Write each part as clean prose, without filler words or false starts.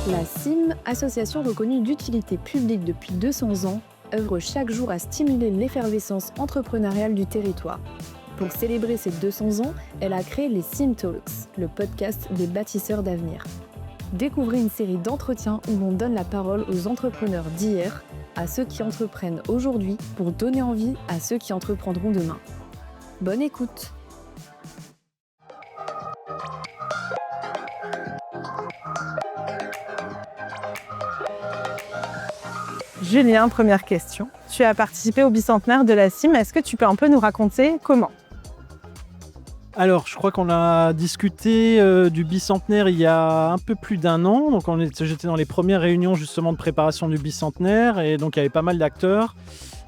La CIM, association reconnue d'utilité publique depuis 200 ans, œuvre chaque jour à stimuler l'effervescence entrepreneuriale du territoire. Pour célébrer ses 200 ans, elle a créé les CIM Talks, le podcast des bâtisseurs d'avenir. Découvrez une série d'entretiens où l'on donne la parole aux entrepreneurs d'hier, à ceux qui entreprennent aujourd'hui pour donner envie à ceux qui entreprendront demain. Bonne écoute! Julien, première question. Tu as participé au bicentenaire de la CIM. Est-ce que tu peux un peu nous raconter comment ? Alors, je crois qu'on a discuté du bicentenaire il y a un peu plus d'un an. Donc, j'étais dans les premières réunions justement de préparation du bicentenaire et donc il y avait pas mal d'acteurs.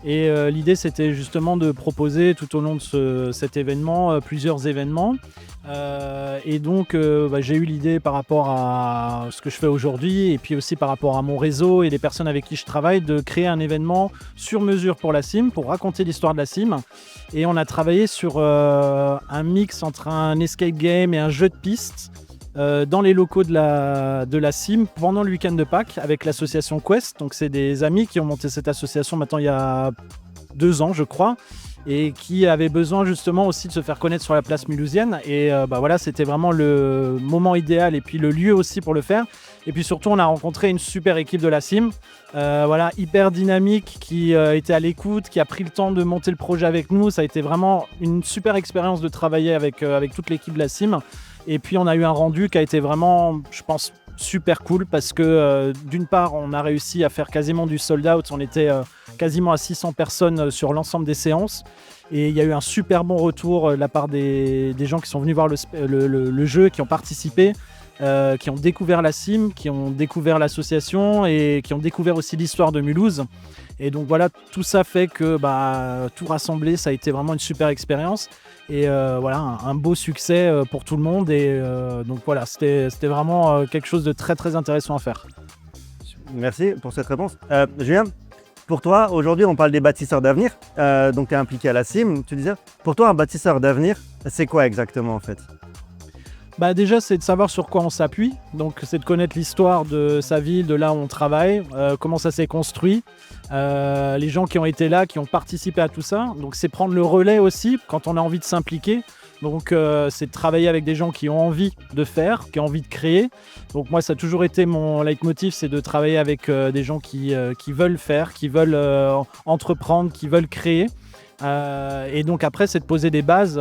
Et l'idée, c'était justement de proposer tout au long de cet événement plusieurs événements. Et donc, j'ai eu l'idée par rapport à ce que je fais aujourd'hui et puis aussi par rapport à mon réseau et les personnes avec qui je travaille de créer un événement sur mesure pour la CIM, pour raconter l'histoire de la CIM. Et on a travaillé sur un mix entre un escape game et un jeu de piste dans les locaux de la CIM pendant le week-end de Pâques avec l'association Quest. Donc, c'est des amis qui ont monté cette association maintenant il y a 2 ans, je crois, et qui avaient besoin justement aussi de se faire connaître sur la place mulhousienne. Et voilà, c'était vraiment le moment idéal et puis le lieu aussi pour le faire. Et puis surtout, on a rencontré une super équipe de la CIM, hyper dynamique, qui était à l'écoute, qui a pris le temps de monter le projet avec nous. Ça a été vraiment une super expérience de travailler avec toute l'équipe de la CIM. Et puis, on a eu un rendu qui a été vraiment, je pense, super cool parce que d'une part, on a réussi à faire quasiment du sold out. On était quasiment à 600 personnes sur l'ensemble des séances. Et il y a eu un super bon retour de la part des gens qui sont venus voir le jeu, qui ont participé, qui ont découvert la CIM, qui ont découvert l'association et qui ont découvert aussi l'histoire de Mulhouse. Et donc voilà, tout ça fait que tout rassemblé, ça a été vraiment une super expérience. Et voilà, un beau succès pour tout le monde. Et donc voilà, c'était vraiment quelque chose de très très intéressant à faire. Merci pour cette réponse. Julien, pour toi, aujourd'hui, on parle des bâtisseurs d'avenir. Donc, tu es impliqué à la CIM, tu disais. Pour toi, un bâtisseur d'avenir, c'est quoi exactement en fait ? Déjà, c'est de savoir sur quoi on s'appuie. Donc, c'est de connaître l'histoire de sa ville, de là où on travaille, comment ça s'est construit, les gens qui ont été là, qui ont participé à tout ça. Donc, c'est prendre le relais aussi quand on a envie de s'impliquer. Donc, c'est de travailler avec des gens qui ont envie de faire, qui ont envie de créer. Donc, moi, ça a toujours été mon leitmotiv, c'est de travailler avec des gens qui veulent faire, qui veulent entreprendre, qui veulent créer. Et donc après, c'est de poser des bases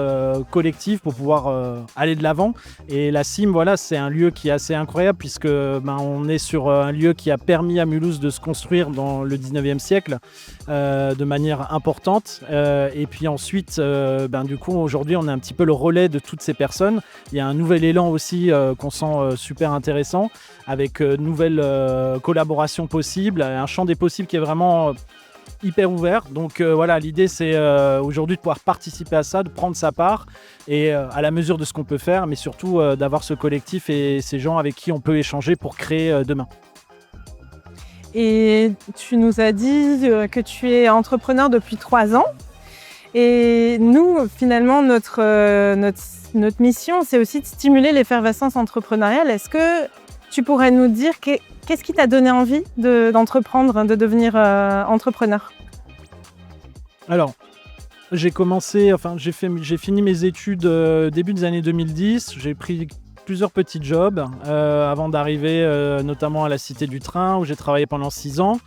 collectives pour pouvoir aller de l'avant. Et la CIM, voilà, c'est un lieu qui est assez incroyable puisque on est sur un lieu qui a permis à Mulhouse de se construire dans le 19e siècle de manière importante. Et puis ensuite, du coup, aujourd'hui, on est un petit peu le relais de toutes ces personnes. Il y a un nouvel élan aussi qu'on sent super intéressant avec nouvelles collaborations possibles, un champ des possibles qui est vraiment hyper ouvert. Donc voilà, l'idée c'est aujourd'hui de pouvoir participer à ça, de prendre sa part et à la mesure de ce qu'on peut faire, mais surtout d'avoir ce collectif et ces gens avec qui on peut échanger pour créer demain. Et tu nous as dit que tu es entrepreneur depuis 3 ans. Et nous, finalement, notre mission, c'est aussi de stimuler l'effervescence entrepreneuriale. Est-ce que tu pourrais nous dire qu'est-ce qui t'a donné envie d'entreprendre, de devenir entrepreneur ? Alors, j'ai fini mes études début des années 2010. J'ai pris plusieurs petits jobs avant d'arriver notamment à la Cité du Train où j'ai travaillé pendant 6 ans,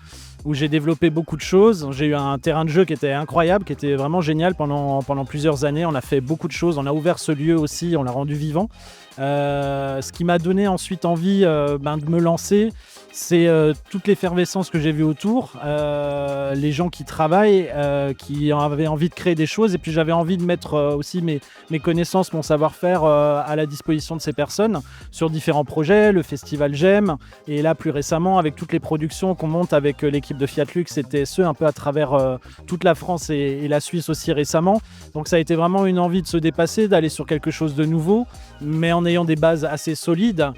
où j'ai développé beaucoup de choses. J'ai eu un terrain de jeu qui était incroyable, qui était vraiment génial pendant plusieurs années. On a fait beaucoup de choses, on a ouvert ce lieu aussi, on l'a rendu vivant. Ce qui m'a donné ensuite envie de me lancer, c'est toute l'effervescence que j'ai vue autour, les gens qui travaillent, qui avaient envie de créer des choses, et puis j'avais envie de mettre aussi mes connaissances, mon savoir-faire à la disposition de ces personnes sur différents projets, le festival J'aime, et là plus récemment avec toutes les productions qu'on monte avec l'équipe de Fiat Lux et TSE un peu à travers toute la France et la Suisse aussi récemment. Donc ça a été vraiment une envie de se dépasser, d'aller sur quelque chose de nouveau, mais en ayant des bases assez solides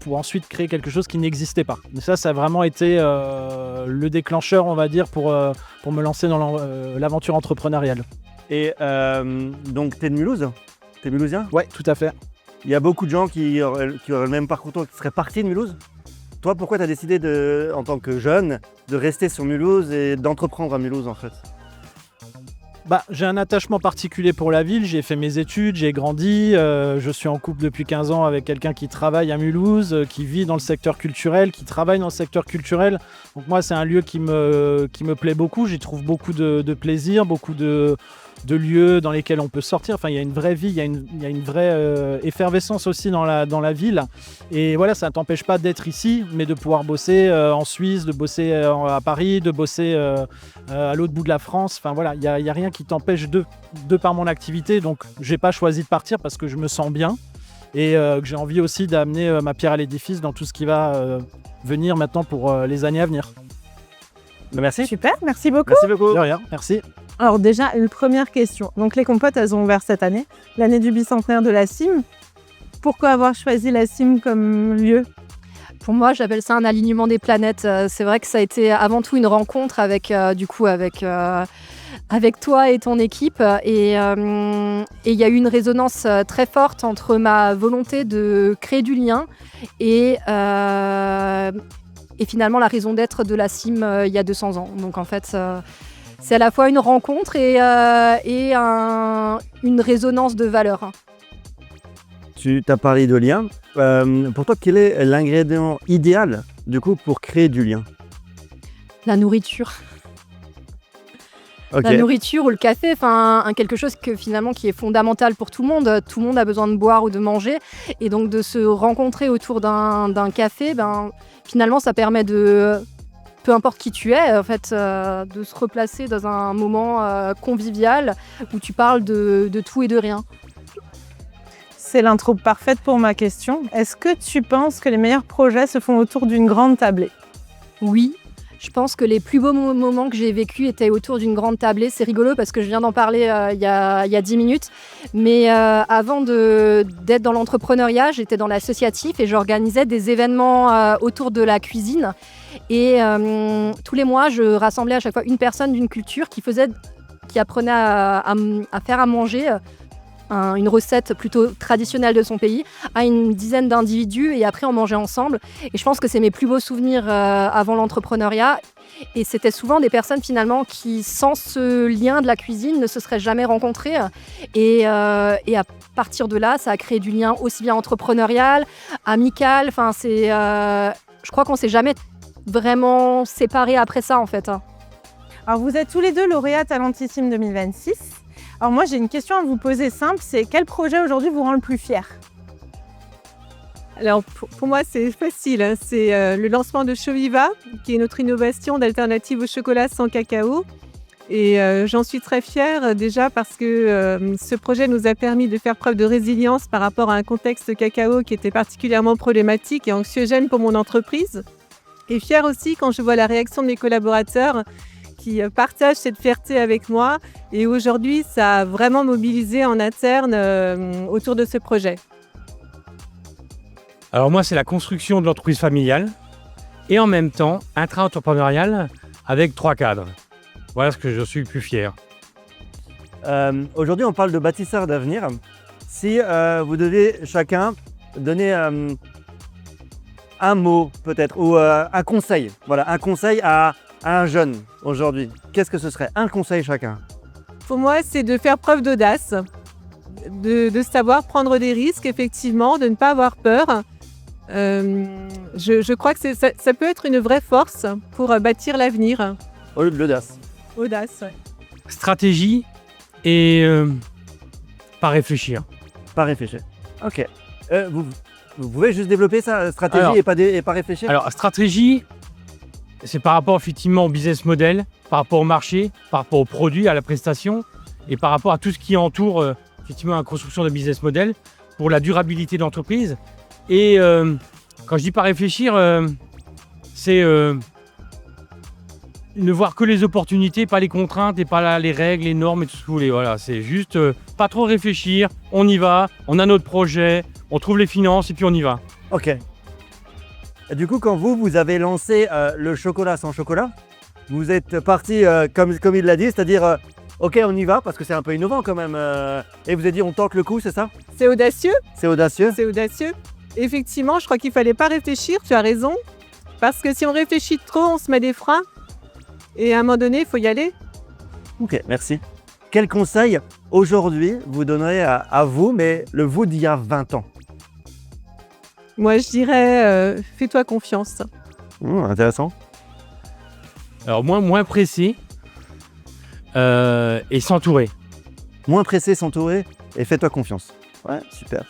pour ensuite créer quelque chose qui n'existait pas. Et ça a vraiment été le déclencheur, on va dire, pour me lancer dans l'aventure entrepreneuriale. Et donc, tu es de Mulhouse ? Tu es mulhousien ? Ouais, tout à fait. Il y a beaucoup de gens qui auraient le même parcours que toi, qui seraient partis de Mulhouse ? Toi, pourquoi tu as décidé, en tant que jeune, de rester sur Mulhouse et d'entreprendre à Mulhouse en fait? J'ai un attachement particulier pour la ville, j'ai fait mes études, j'ai grandi, je suis en couple depuis 15 ans avec quelqu'un qui travaille à Mulhouse, qui vit dans le secteur culturel, qui travaille dans le secteur culturel. Donc moi, c'est un lieu qui me plaît beaucoup, j'y trouve beaucoup de plaisir, beaucoup de lieux dans lesquels on peut sortir. Enfin, il y a une vraie vie, il y a une vraie effervescence aussi dans la ville. Et voilà, ça ne t'empêche pas d'être ici, mais de pouvoir bosser en Suisse, de bosser à Paris, de bosser à l'autre bout de la France. Enfin voilà, il n'y a rien qui t'empêche de par mon activité. Donc, je n'ai pas choisi de partir parce que je me sens bien et que j'ai envie aussi d'amener ma pierre à l'édifice dans tout ce qui va venir maintenant pour les années à venir. Merci. Super, merci beaucoup. Merci beaucoup. De rien, merci. Alors déjà, une première question. Donc les compotes, elles ont ouvert cette année, l'année du bicentenaire de la CIM. Pourquoi avoir choisi la CIM comme lieu? Pour moi, j'appelle ça un alignement des planètes. C'est vrai que ça a été avant tout une rencontre avec toi et ton équipe. Et il y a eu une résonance très forte entre ma volonté de créer du lien et finalement la raison d'être de la CIM il y a 200 ans. Donc en fait, c'est à la fois une rencontre et une résonance de valeurs. Tu t'as parlé de lien. Pour toi, quel est l'ingrédient idéal du coup pour créer du lien? La nourriture. Ok. La nourriture ou le café, enfin quelque chose qui est fondamental pour tout le monde. Tout le monde a besoin de boire ou de manger. Et donc de se rencontrer autour d'un café, finalement ça permet de, peu importe qui tu es, en fait, de se replacer dans un moment convivial où tu parles de tout et de rien. C'est l'intro parfaite pour ma question. Est-ce que tu penses que les meilleurs projets se font autour d'une grande tablée? Oui. Je pense que les plus beaux moments que j'ai vécus étaient autour d'une grande tablée. C'est rigolo parce que je viens d'en parler il y a 10 minutes. Mais avant d'être dans l'entrepreneuriat, j'étais dans l'associatif et j'organisais des événements autour de la cuisine. Et tous les mois, je rassemblais à chaque fois une personne d'une culture qui apprenait à faire à manger une recette plutôt traditionnelle de son pays à une dizaine d'individus et après on mangeait ensemble. Et je pense que c'est mes plus beaux souvenirs avant l'entrepreneuriat. Et c'était souvent des personnes finalement qui, sans ce lien de la cuisine, ne se seraient jamais rencontrées. Et à partir de là, ça a créé du lien aussi bien entrepreneurial, amical. Enfin, je crois qu'on s'est jamais vraiment séparés après ça en fait. Alors vous êtes tous les deux lauréats Talentissime 2026. Alors moi j'ai une question à vous poser simple, c'est quel projet aujourd'hui vous rend le plus fier? Alors pour moi c'est facile, hein. C'est le lancement de Choviva, qui est notre innovation d'alternative au chocolat sans cacao. Et j'en suis très fière déjà parce que ce projet nous a permis de faire preuve de résilience par rapport à un contexte cacao qui était particulièrement problématique et anxiogène pour mon entreprise. Et fière aussi quand je vois la réaction de mes collaborateurs qui partagent cette fierté avec moi. Et aujourd'hui, ça a vraiment mobilisé en interne autour de ce projet. Alors moi, c'est la construction de l'entreprise familiale et en même temps, intra-entrepreneurial avec 3 cadres. Voilà ce que je suis le plus fier. Aujourd'hui, on parle de bâtisseurs d'avenir. Si vous deviez chacun donner un mot peut-être ou un conseil, voilà, un conseil à un jeune aujourd'hui, qu'est-ce que ce serait? Un conseil chacun. Pour moi, c'est de faire preuve d'audace, de savoir prendre des risques, effectivement, de ne pas avoir peur. Je crois que ça peut être une vraie force pour bâtir l'avenir. Au lieu de l'audace. Audace, ouais. Stratégie et pas réfléchir. Pas réfléchir. Ok. Vous pouvez juste développer ça, stratégie Alors, et pas réfléchir? Alors, stratégie, c'est par rapport effectivement au business model, par rapport au marché, par rapport au produit, à la prestation et par rapport à tout ce qui entoure effectivement la construction de business model pour la durabilité de l'entreprise. Et quand je dis pas réfléchir, c'est ne voir que les opportunités, pas les contraintes et pas les règles, les normes et tout ce que vous voulez. Voilà, c'est juste pas trop réfléchir, on y va, on a notre projet, on trouve les finances et puis on y va. Ok. Et du coup, quand vous avez lancé le chocolat sans chocolat, vous êtes parti comme il l'a dit, c'est-à-dire ok, on y va parce que c'est un peu innovant quand même. Et vous avez dit on tente le coup, c'est ça? C'est audacieux. C'est audacieux. C'est audacieux. Effectivement, je crois qu'il ne fallait pas réfléchir, tu as raison. Parce que si on réfléchit trop, on se met des freins. Et à un moment donné, il faut y aller. Ok, merci. Quel conseil aujourd'hui vous donnerez à vous, mais le vous d'il y a 20 ans? Moi, je dirais, fais-toi confiance. Intéressant. Alors moins pressé et s'entourer. Moins pressé, s'entourer et fais-toi confiance. Ouais, super.